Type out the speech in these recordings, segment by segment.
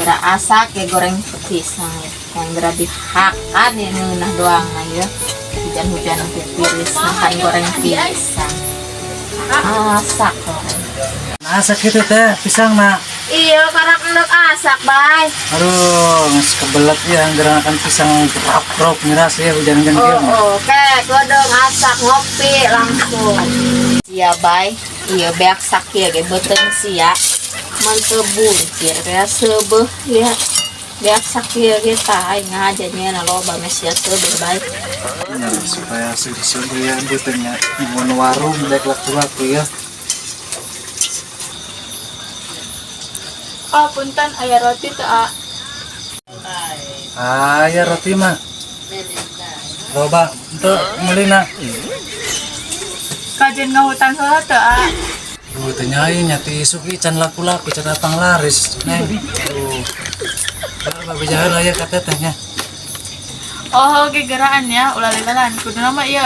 Kira asak ya goreng pisang ya. Yang kira dihakan ya ngeunah doang ya. Hujan-hujan tiris makan goreng pisang. Asak goreng. Asak itu teh pisang nak. Iya karena kendek asak bay. Aduh nges kebelet ya gerakan pisang prok miras ya hujan-hujan kieu. Oke godong asak ngopi langsung. Sia bay. Iya beak sak ya ge beuteung sia. Mantebun kira sebeuh ya. Beak sak ya ge tah aing ngajanya na loba mes ya sebeuh bay. Nah, supaya subuh ya beuteungnya mun warung dek laku-laku ya. Punten aya roti teu Ya roti mah. Loba untuk meulina. kajen ngahutang heula teu Teu nyai nyati isuk ieu can laku-laku can datang laris neng. Babe jaheul aya ka tetehnya. Oh ge geraan ya ulah lelan kuduna mah ieu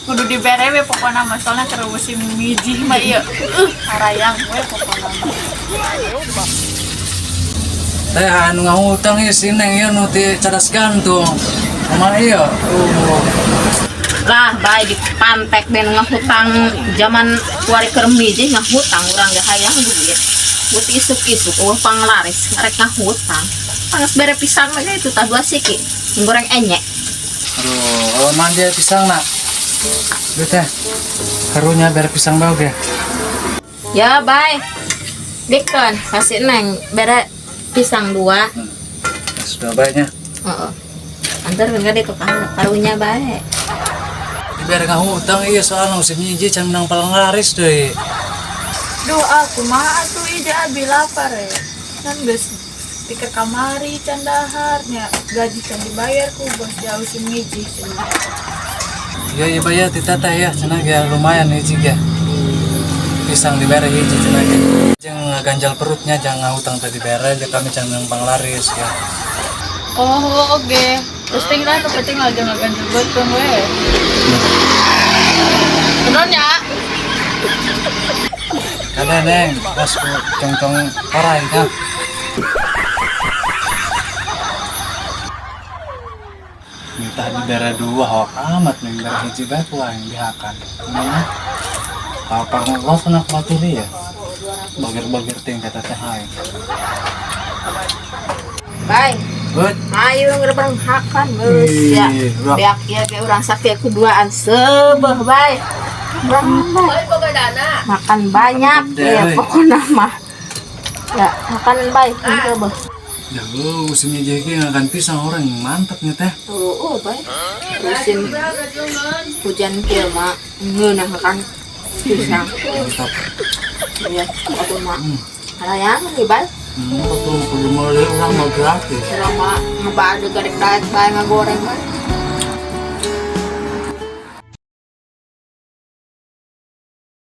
kudu dibere we pokona mah soalna keur musim mijih mah ieu harayang we pokona mah. Teh anu ngahutang ieu si neng ieu nu ti cadas gantung. Kumaha ieu? Lah baik dipantek ben ngahutang zaman kuari keur mijih ngahutang urang ge hayang duit. Buat isuk-isuk panglaris ngarek ngahutang. Panges bere pisang mah itu tah 2 siki. Goreng enyek. Aduh, manja pisang nak. Duh teh. Karunya bere pisang bae oge. Ya baik. Dikeun kasih neng bere pisang 2. Sudah baiknya. Heeh. Antar kan gede tukang karunya baik. Biar ngahutang iya soalnya musim hiji can menang paling laris deui. Duh aku mah atuh ide abi lapar ya. Kan geus pikir kamari can daharnya gaji can dibayar ku bos jauh si mijih cenah. Iya bayar ti tata ya cenah ge lumayan hiji ge. Pisang dibere hiji cenah ge. Jeung ganjal perutnya jangan ngahutang tadi bere ge kami can menang paling laris ya. Oh oke. Terus tinggal tuh penting aja ngaganjel beuteung we. Beneran ya? Kada neng, pas ku congcong parai ha. Minta dibere 2 hok amat nih bere hiji bae ku aing dihakan. Gimana? Apa ngos na kuatiri ya? Bagir-bagir ting kata teh aing. Baik. Gut. Ayo ngerebang hakan geus ya. Beak ya ge urang sakit kuduaan sebeuh bae. Makan banyak ya pokoknya mah. Ya, makan baik sebeuh. Jauh musim hiji ge ngakan pisang orang mantap nya teh. Baik. Musim hujan kieu mah ngeunah makan pisang. Mantap. Ya, atuh mah. Hayang ge bae. Aku kudu meuli urang mah gratis. Selama ngebade garek daek bae ngagoreng bae.